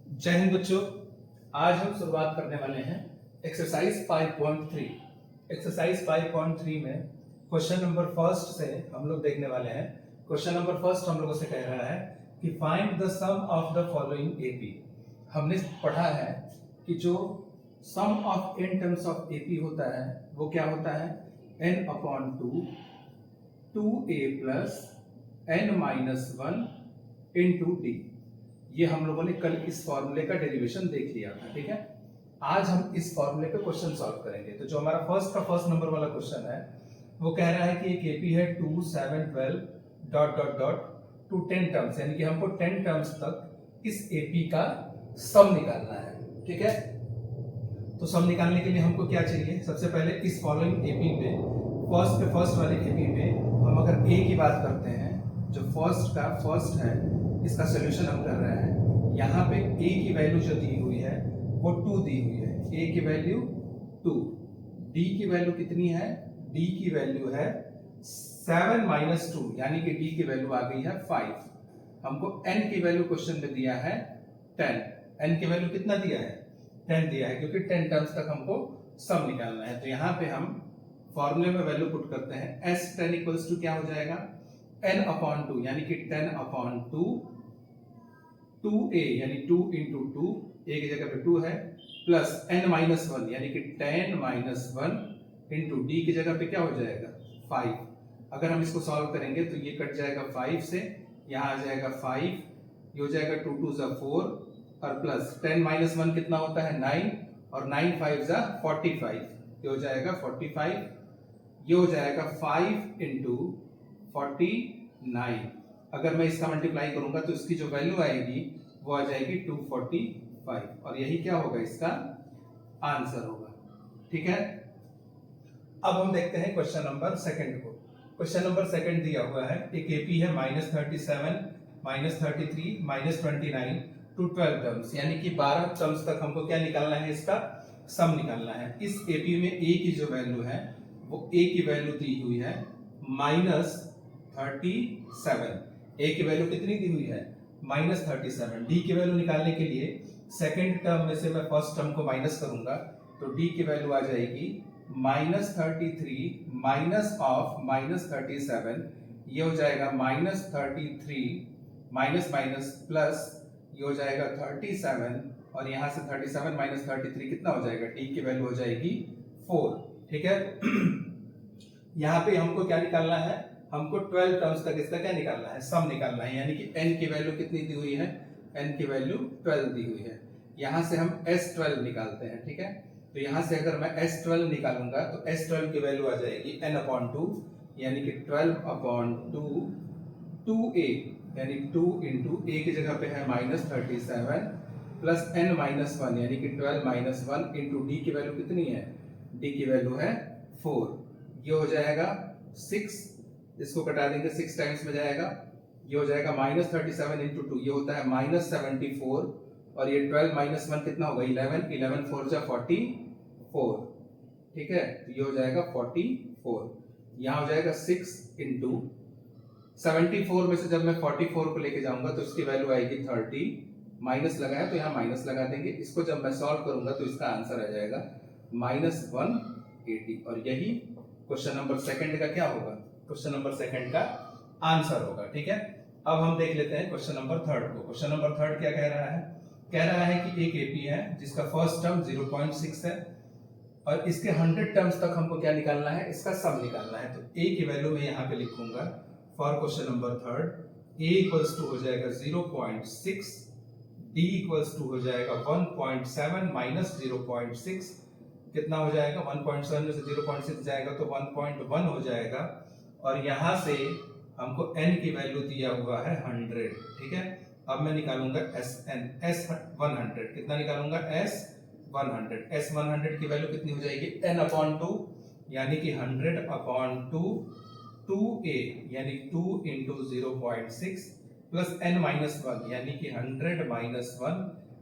जय हिंद बच्चों। आज हम शुरुआत करने वाले हैं एक्सरसाइज 5.3। एक्सरसाइज 5.3 में क्वेश्चन नंबर फर्स्ट से हम लोग देखने वाले हैं। क्वेश्चन नंबर फर्स्ट हम लोगों से कह रहा है कि find the sum of the following AP. हमने पढ़ा है कि जो sum of n terms of AP होता है वो क्या होता है, n/2 2a plus n-1 into D. ये हम लोगों ने कल इस फॉर्मूले का डेरिवेशन देख लिया था, ठीक है। आज हम इस फॉर्मूले का क्वेश्चन सॉल्व करेंगे। तो जो हमारा फर्स्ट नंबर वाला क्वेश्चन है वो कह रहा है कि एक एपी है 2 7 12 dot dot dot to 10 terms, यानी कि हमको 10 टर्म्स तक इस एपी का सम निकालना है, ठीक है। तो सम निकालने के लिए हमको क्या चाहिए, सबसे पहले इस फॉलोइंग एपी में फर्स्ट वाले एपी में हम अगर ए की बात करते हैं, जो फर्स्ट है इसका सोल्यूशन हम कर रहे हैं। यहाँ पे a की वैल्यू जो दी हुई है वो 2 दी हुई है, a की वैल्यू 2, d की वैल्यू कितनी है, d की वैल्यू है 7 - 2, यानी कि d की वैल्यू आ गई है 5। हमको n की वैल्यू क्वेश्चन में दिया है 10। n की वैल्यू कितना दिया है, 10 दिया है, क्योंकि 10 टर्म्स तक हमको सम निकालना है। तो यहाँ पे हम फॉर्मूले में वैल्यू पुट करते हैं, s10 इक्वल्स टू क्या हो जाएगा, n/2, यानी कि 10/2 2a, यानी 2 इंटू 2, a की जगह पे 2 है, प्लस n-1, यानी कि 10-1 इंटू d की जगह पे क्या हो जाएगा 5। अगर हम इसको सॉल्व करेंगे तो ये कट जाएगा 5 से, यहाँ आ जाएगा 5, ये हो जाएगा 2 2 = 4 और प्लस 10-1 कितना होता है 9 और 9 5 = 45, ये हो जाएगा 45, ये हो जाएगा 5 इंटू 49। अगर मैं इसका मल्टीप्लाई करूंगा तो इसकी जो वैल्यू आएगी वो आ जाएगी 245, और यही क्या होगा, इसका आंसर होगा, ठीक है। अब हम देखते हैं क्वेश्चन नंबर सेकंड को। क्वेश्चन नंबर सेकंड दिया हुआ है, एक एपी है -37 -33 -29 टू 12 टर्म्स, यानी कि 12 टर्म्स तक हमको क्या निकालना है, इसका सम निकालना है। इस एपी में a की जो वैल्यू है वो a की वैल्यू दी हुई है -37। a की वैल्यू कितनी दी हुई है, -37। d की वैल्यू निकालने के लिए सेकंड टर्म में से मैं फर्स्ट टर्म को माइनस करूंगा, तो d की वैल्यू आ जाएगी -33 माइनस ऑफ -37, ये हो जाएगा -33 माइनस माइनस प्लस, ये हो जाएगा 37, और यहां से 37 - 33 कितना हो जाएगा, d की वैल्यू हो जाएगी 4, ठीक है। यहाँ पे हमको क्या निकालना है, हमको 12 टर्म्स तक इसका क्या निकालना है, सम निकालना है, यानी कि n की वैल्यू कितनी दी हुई है, n की वैल्यू 12 दी हुई है। यहाँ से हम s12 निकालते हैं, ठीक है। तो यहाँ से अगर मैं s12 निकालूंगा तो s12 की वैल्यू आ जाएगी n/2, यानी कि 12/2 2a, यानी 2 इंटू a की जगह पे है -37 प्लस n-1, यानी कि 12-1 इंटू d की वैल्यू कितनी है, d की वैल्यू है 4, ये हो जाएगा 6, इसको कटा देंगे 6 टाइम्स में जाएगा, ये हो जाएगा -37 इंटू 2, ये होता है -74, और ये 12-1 कितना होगा 11, 11 4 = 44, ठीक है। तो ये हो जाएगा 44, यहाँ हो जाएगा 6 इंटू 74 में से जब मैं 44 को लेके जाऊंगा तो इसकी वैल्यू आएगी 30, माइनस लगा है तो यहाँ माइनस लगा देंगे, इसको जब मैं सॉल्व करूंगा तो इसका आंसर आ जाएगा -180, और यही क्वेश्चन नंबर सेकंड का क्या होगा, क्वेश्चन नंबर सेकंड का आंसर होगा, ठीक है। अब हम देख लेते हैं क्वेश्चन नंबर थर्ड को। क्वेश्चन नंबर थर्ड क्या कह रहा है, कह रहा है कि एक एपी है जिसका फर्स्ट टर्म 0.6 है और इसके 100 टर्म्स तक हमको क्या निकालना है, इसका सम निकालना है। तो a की वैल्यू मैं यहाँ पे लिखूंगा for question number third, a equals to हो जाएगा 0.6, d इक्वल्स टू हो जाएगा 1.7 माइनस 0.6, कितना हो जाएगा 1.7 में से 0.6 जाएगा तो 1.1 हो जाएगा, और यहाँ से हमको n की वैल्यू दिया हुआ है 100, ठीक है। अब मैं निकालूंगा S100, कितना निकालूंगा S100 की वैल्यू कितनी हो जाएगी n/2, यानी कि 100/2 2a, यानी 2 इंटू 0.6 प्लस n-1, यानी कि 100-1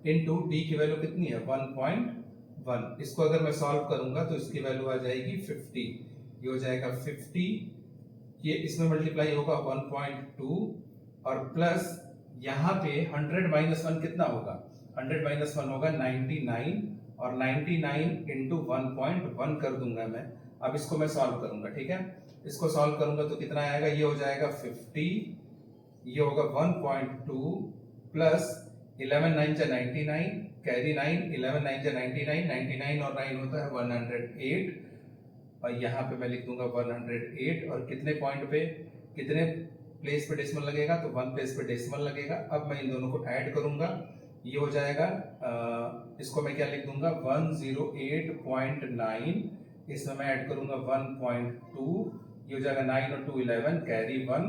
इंटू d की वैल्यू कितनी है 1.1। इसको अगर मैं सॉल्व करूंगा तो इसकी वैल्यू आ जाएगी 50, ये हो जाएगा 50, ये इसमें मल्टीप्लाई होगा 1.2 और प्लस यहाँ पे 100 - 1 कितना होगा 100 माइनस 1 होगा 99 और 99 इंटू 1.1 कर दूंगा मैं। अब इसको मैं सॉल्व करूंगा, ठीक है। इसको सॉल्व करूंगा तो कितना आएगा, ये हो जाएगा 50, ये होगा 1.2 प्लस 11 9 जा 99 कैरी 9, 11 9 जा 99, 99 और 9 होता है 108 और यहाँ पे मैं लिख दूंगा 108 और कितने पॉइंट पे, कितने प्लेस पे डेसिमल लगेगा, तो 1 प्लेस पे डेसिमल लगेगा। अब मैं इन दोनों को ऐड करूंगा, ये हो जाएगा इसको मैं क्या लिख दूंगा 108.9, इसमें मैं ऐड करूंगा 1.2, ये हो जाएगा 9 और 2 11 कैरी 1,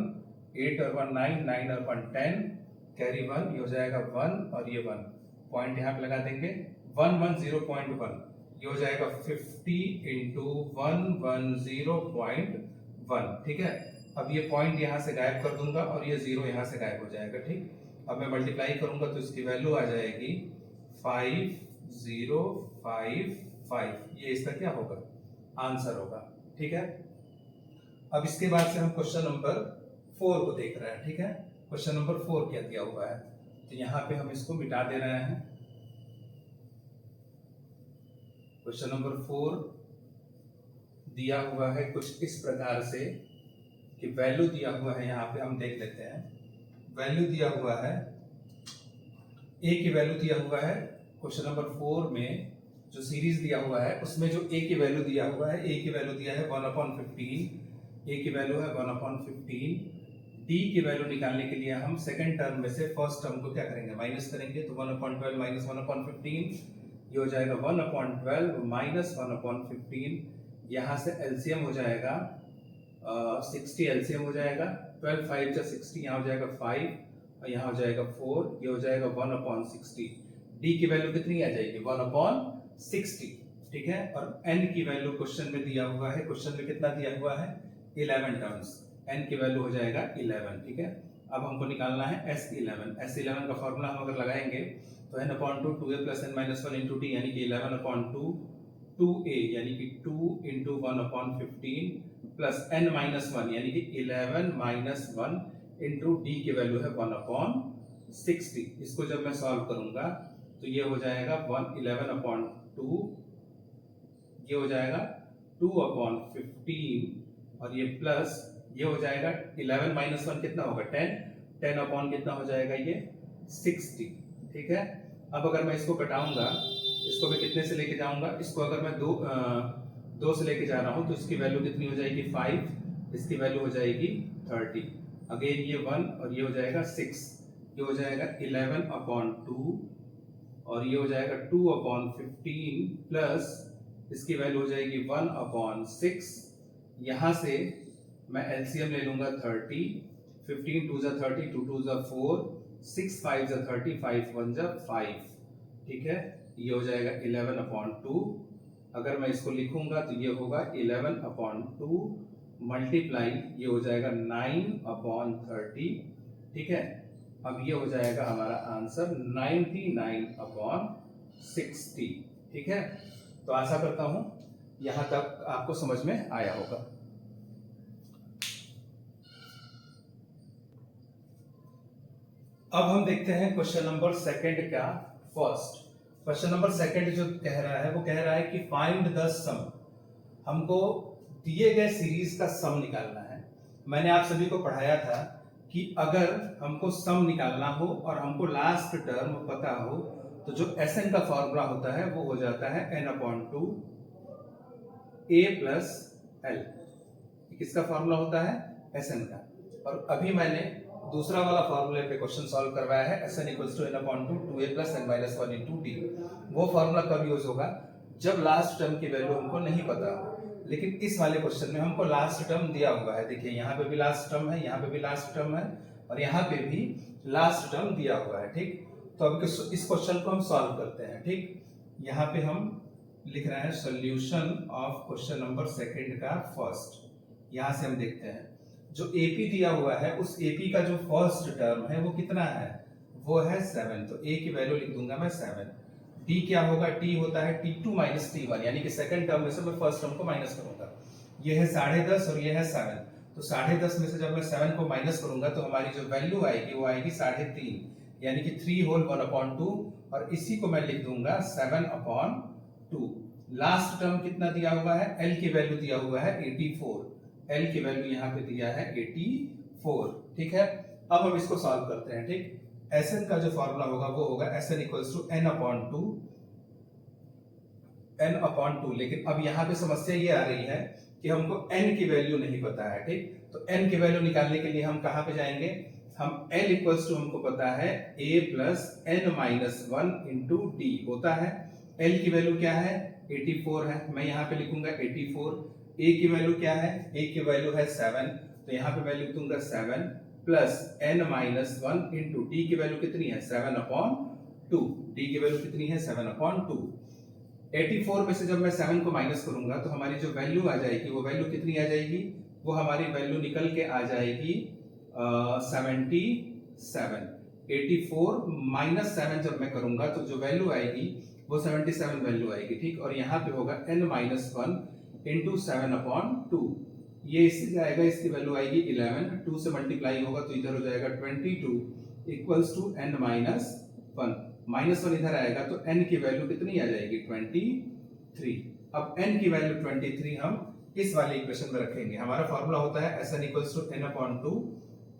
8 और 1 9, 9 और 1 10 कैरी 1, ये हो जाएगा 1 और ये 1 पॉइंट यहाँ पे लगा देंगे 110.1, ये हो जाएगा 50 इंटू 110.1, ठीक है। अब ये पॉइंट यहाँ से गायब कर दूंगा और ये 0 यहाँ से गायब हो जाएगा, ठीक। अब मैं मल्टीप्लाई करूंगा तो इसकी वैल्यू आ जाएगी 5055, ये इसका क्या होगा, आंसर होगा, ठीक है। अब इसके बाद से हम क्वेश्चन नंबर 4 को देख रहे हैं, ठीक है। क्वेश्चन नंबर 4 क्या दिया हुआ है, तो यहाँ पे हम इसको मिटा दे रहे हैं। क्वेश्चन नंबर 4 दिया हुआ है कुछ इस प्रकार से कि वैल्यू दिया हुआ है, यहाँ पे हम देख लेते हैं। वैल्यू दिया हुआ है, ए की वैल्यू दिया हुआ है क्वेश्चन नंबर 4 में, जो सीरीज दिया हुआ है उसमें जो ए की वैल्यू दिया हुआ है, ए की वैल्यू दिया है 1/15, ए की वैल्यू है 1/15। डी की वैल्यू निकालने के लिए हम सेकंड टर्म में से फर्स्ट टर्म को क्या करेंगे, माइनस करेंगे, तो 1/12 माइनस 1/15, ये हो जाएगा 1/12 माइनस 1/15। यहाँ से एलसीएम हो जाएगा 60, एलसीएम हो जाएगा 12 5 जा 60, यहाँ हो जाएगा 5 और यहाँ हो जाएगा 4, ये हो जाएगा 1/60। डी की वैल्यू कितनी आ जाएगी 1/60, ठीक है। और एन की वैल्यू क्वेश्चन में दिया हुआ है, क्वेश्चन में कितना दिया हुआ है 11 टर्म्स, एन की वैल्यू हो जाएगा 11, ठीक है। अब हमको निकालना है S11। S11 का फॉर्मूला हम अगर लगाएंगे तो n/2 2a + n-1 × t यानी कि 11/2 2a यानी कि 2 × 1/15 प्लस n-1 यानी कि 11 - 1 इंटू डी की वैल्यू है 1/60। इसको जब मैं सॉल्व करूंगा तो ये हो जाएगा 11/2, ये हो जाएगा 2/15 और ये प्लस ये हो जाएगा 11 - 1 कितना होगा 10, 10 कितना हो जाएगा ये 60, ठीक है। अब अगर मैं इसको घटाऊंगा, इसको मैं कितने से लेके जाऊंगा, इसको अगर मैं दो से लेके जा रहा हूं तो इसकी वैल्यू कितनी हो जाएगी 5, इसकी वैल्यू हो जाएगी 30, अगेन ये 1 और ये हो जाएगा 6, ये हो जाएगा 11/2 और ये हो जाएगा 2/15 प्लस इसकी वैल्यू हो जाएगी 1/6। यहाँ से मैं एलसीएम ले लूंगा 30, 15 2 जा 30, 2 2 जा 4, 6 5 जा 30, 5 1 जा 5, ठीक है। ये हो जाएगा 11/2। अगर मैं इसको लिखूंगा तो ये होगा 11/2 मल्टीप्लाई ये हो जाएगा 9/30, ठीक है। अब ये हो जाएगा हमारा आंसर 99/60, ठीक है। तो आशा करता हूं यहां तक आपको समझ में आया होगा। अब हम देखते हैं क्वेश्चन नंबर 2 का फर्स्ट। क्वेश्चन नंबर 2 जो कह रहा है वो कह रहा है कि फाइंड द सम, हमको दिए गए सीरीज का सम निकालना है। मैंने आप सभी को पढ़ाया था कि अगर हमको सम निकालना हो और हमको लास्ट टर्म पता हो तो जो Sn का फॉर्मूला होता है वो हो जाता है n/2 a + l। किसका फॉर्मूला होता है Sn का। और अभी मैंने दूसरा वाला फॉर्मूले पे क्वेश्चन सॉल्व करवाया है Sn = n/2 2a + n-1 × t। वो फॉर्मूला कब यूज होगा, जब लास्ट टर्म की वैल्यू हमको नहीं पता हो। लेकिन इस वाले क्वेश्चन में हमको लास्ट टर्म दिया हुआ है, देखिए यहाँ पे भी लास्ट टर्म है, यहाँ पे भी लास्ट टर्म है और यहाँ पे भी लास्ट टर्म दिया हुआ है, ठीक। तो अब इस क्वेश्चन को हम सॉल्व करते हैं, ठीक। यहाँ पे हम लिख रहे हैं सॉल्यूशन ऑफ क्वेश्चन नंबर 2 का फर्स्ट। यहाँ से हम देखते हैं जो AP दिया हुआ है उस AP का जो फर्स्ट टर्म है वो कितना है, वो है 7, तो A की वैल्यू लिख दूंगा मैं 7। D क्या होगा, T होता है T2 - T1 यानी कि सेकंड टर्म में से मैं फर्स्ट टर्म को माइनस करूंगा। ये है 10.5 और ये है 7, तो 10.5 में से जब मैं 7 को माइनस करूंगा तो हमारी जो वैल्यू आएगी वो आएगी 3.5, यानी कि 3 होल 1/2, और इसी को मैं लिख दूंगा 7/2। लास्ट टर्म कितना दिया हुआ है, एल की वैल्यू दिया हुआ है 84, एल की वैल्यू यहाँ पे दिया है 84। ठीक है, अब हम इसको सॉल्व करते हैं। ठीक, Sn का जो फॉर्मूला होगा वो होगा Sn इक्वल्स टू n/2, लेकिन अब यहाँ पे समस्या ये आ रही है कि हमको n की वैल्यू नहीं पता है। ठीक, तो n की वैल्यू निकालने के लिए हम कहाँ पे जाएंगे, हम L इक्वल्स टू हमको पता है a plus n minus 1 into D होता है। L की वैल्यू क्या है, 84 है, मैं यहाँ पे लिखूंगा 84। a की वैल्यू क्या है, a की वैल्यू है 7, तो यहाँ पे मैं लिख दूंगा 7 plus n minus 1 into D की वैल्यू कितनी है, 7/2। डी की वैल्यू कितनी है, 7/2। 84 में से जब मैं 7 को माइनस करूंगा तो हमारी जो वैल्यू आ जाएगी वो वैल्यू कितनी आ जाएगी, वो हमारी वैल्यू निकल के आ जाएगी 77। 84 माइनस 7 जब मैं करूंगा तो जो वैल्यू आएगी वो 77 वैल्यू आएगी। ठीक, और यहाँ पे होगा n माइनस 1 इंटू 7/2, ये इससे जाएगा, इसकी वैल्यू आएगी 11, 2 से मल्टीप्लाई होगा तो इधर हो जाएगा 22 equals to n minus 1, minus 1 इधर आएगा तो n की वैल्यू कितनी आ जाएगी, 23। अब n की वैल्यू 23 हम इस वाले इक्वेशन में रखेंगे। हमारा फॉर्मूला होता है Sn equals to n/2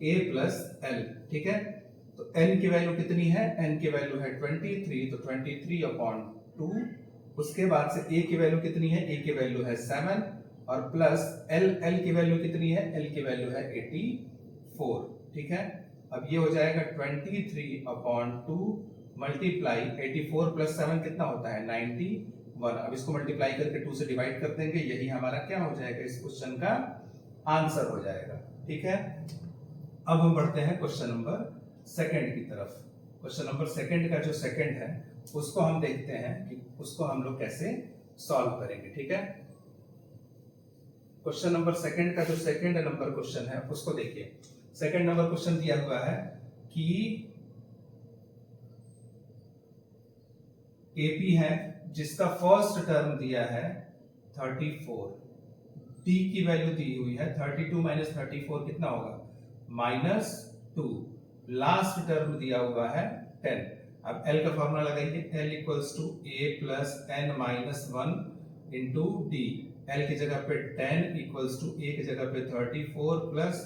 a plus l। ठीक है, तो n की वैल्यू कितनी है, n की वैल्यू है 23, तो 23/2। उसके बाद से a की वैल्यू कितनी है, a की वैल्यू है 7, और प्लस l की वैल्यू कितनी है, l की वैल्यू है 84। ठीक है, अब ये हो जाएगा 23/2 मल्टीप्लाई 84 प्लस 7 कितना होता है, 91। अब इसको मल्टीप्लाई करके 2 से डिवाइड कर देंगे, यही हमारा क्या हो जाएगा, इस क्वेश्चन का आंसर हो जाएगा। ठीक है, अब हम बढ़ते हैं क्वेश्चन नंबर सेकंड की तरफ। क्वेश्चन नंबर सेकंड का जो सेकंड है उसको हम देखते हैं कि उसको हम लोग कैसे सॉल्व करेंगे। ठीक है, क्वेश्चन नंबर सेकंड का जो सेकंड नंबर क्वेश्चन है उसको देखिए। सेकंड नंबर क्वेश्चन दिया हुआ है कि एपी है जिसका फर्स्ट टर्म दिया है 34, टी की वैल्यू दी हुई है 32 माइनस 34 कितना होगा, -2, लास्ट टर्म दिया हुआ है 10। अब L का फॉर्मूला लगाइए, L equals to a plus n minus 1 into D. L की जगह पे 10 इक्वल्स टू a की जगह पे 34 plus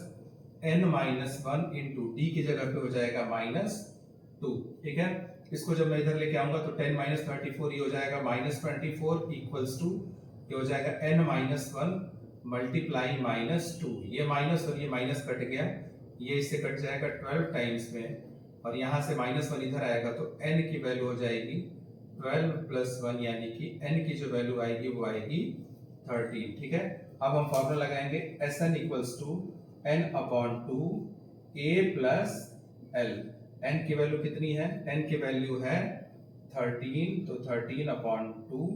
n minus 1 into D की जगह पे हो जाएगा -2। ठीक है, इसको जब मैं इधर लेके आऊंगा तो 10 माइनस 34 ये हो जाएगा -24 इक्वल्स टू ये हो जाएगा n माइनस 1 मल्टीप्लाई -2। ये माइनस और ये माइनस कट गया, ये इससे कट जाएगा 12 टाइम्स में, और यहाँ से -1 इधर आएगा तो n की वैल्यू हो जाएगी 12 प्लस 1, यानी कि n की जो वैल्यू आएगी वो आएगी 13। ठीक है, अब हम फॉर्मूला लगाएंगे Sn equals to n/2 a plus l। n की वैल्यू कितनी है, n की वैल्यू है 13, तो 13/2।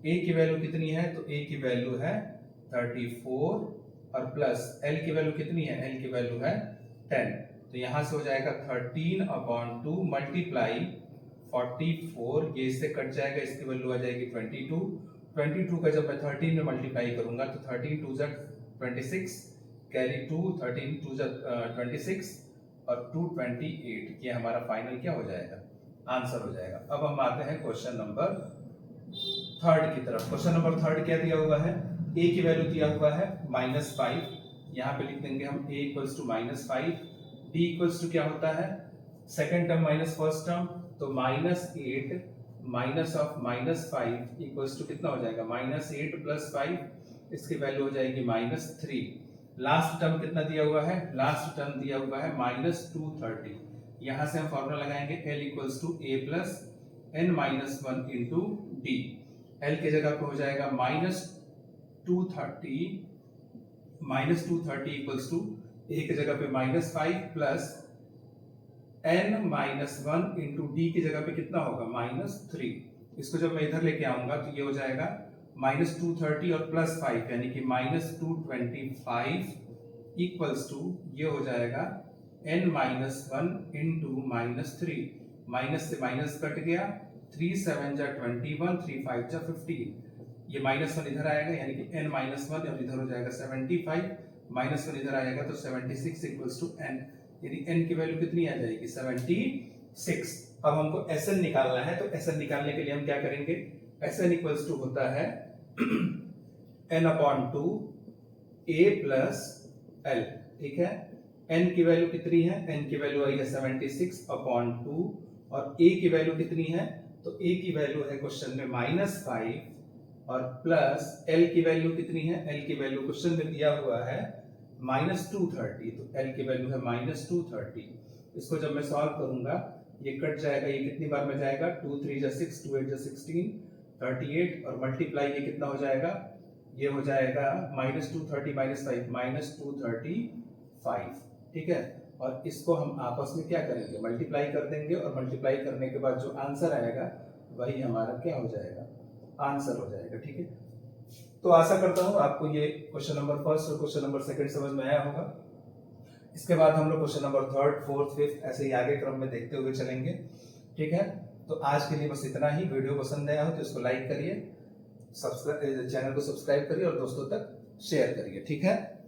a की वैल्यू कितनी है, तो a की वैल्यू है 34, और प्लस l की वैल्यू कितनी है, l की वैल्यू है 10, तो यहां से हो जाएगा 13/2 मल्टीप्लाई 44, ये इससे कट जाएगा, इसकी वैल्यू आ जाएगी 22 का जब मैं 13 में मल्टीप्लाई करूंगा तो 13 2 26, कैरी 2, 13 2 26 और 2 28, ये हमारा फाइनल क्या हो जाएगा, आंसर हो जाएगा। अब हम आते हैं क्वेश्चन नंबर थर्ड की तरफ। क्वेश्चन नंबर थर्ड क्या दिया हुआ है, a की वैल्यू दिया हुआ है -5, यहाँ पे लिख देंगे हम a equals to -5, d equals to क्या होता है, second term minus first term, तो -8 माइनस ऑफ -5 इक्वल्स टू कितना हो जाएगा, -8 प्लस 5, इसकी वैल्यू हो जाएगी -3। लास्ट टर्म कितना दिया हुआ है, लास्ट टर्म दिया हुआ है -230। यहां से हम फॉर्मूला लगाएंगे L equals to a plus n minus 1 into D. L की जगह पे हो जाएगा -230 इक्वल्स टू a की जगह पे -5 plus n minus 1 into D की जगह पे कितना होगा, -3। इसको जब मैं इधर लेके आऊंगा तो ये हो जाएगा -230 और प्लस 5 यानी कि -225 इक्वल्स टू ये हो जाएगा n माइनस 1 इंटू -3। माइनस से माइनस कट गया, 3 7 जा 21, 3 5 जा 15, ये -1 इधर आएगा यानी कि n माइनस 1 और इधर हो जाएगा 75, -1 इधर आएगा तो 76 इक्वल्स टू n, यानी n की वैल्यू कितनी आ जाएगी, 76। 6। अब हमको Sn निकालना है, तो Sn निकालने के लिए हम क्या करेंगे, Sn इक्वल्स टू होता है n/2 a प्लस l। ठीक है, n की वैल्यू कितनी है, n की वैल्यू आई है 76/2 और a की वैल्यू कितनी है, तो a की वैल्यू है क्वेश्चन में -5 और प्लस l की वैल्यू कितनी है, l की वैल्यू क्वेश्चन में दिया हुआ है -230, तो l की वैल्यू है -230। इसको जब मैं सॉल्व करूंगा ये कट जाएगा, ये कितनी बार में जाएगा, 2 3 6, 2 8 16, 38 और मल्टीप्लाई ये कितना हो जाएगा, ये हो जाएगा -230 -5 -235। ठीक है, और इसको हम आपस में क्या करेंगे, मल्टीप्लाई कर देंगे और मल्टीप्लाई करने के बाद जो आंसर आएगा वही हमारा क्या हो जाएगा, आंसर हो जाएगा। ठीक है, तो आशा करता हूँ आपको ये क्वेश्चन नंबर फर्स्ट और क्वेश्चन नंबर सेकंड समझ में आया होगा। इसके बाद हम लोग question number third, fourth, fifth ऐसे ही आगे क्रम में देखते हुए चलेंगे। ठीक है, तो आज के लिए बस इतना ही। वीडियो पसंद आया हो तो इसको लाइक करिए, चैनल को सब्सक्राइब करिए और दोस्तों तक शेयर करिए। ठीक है।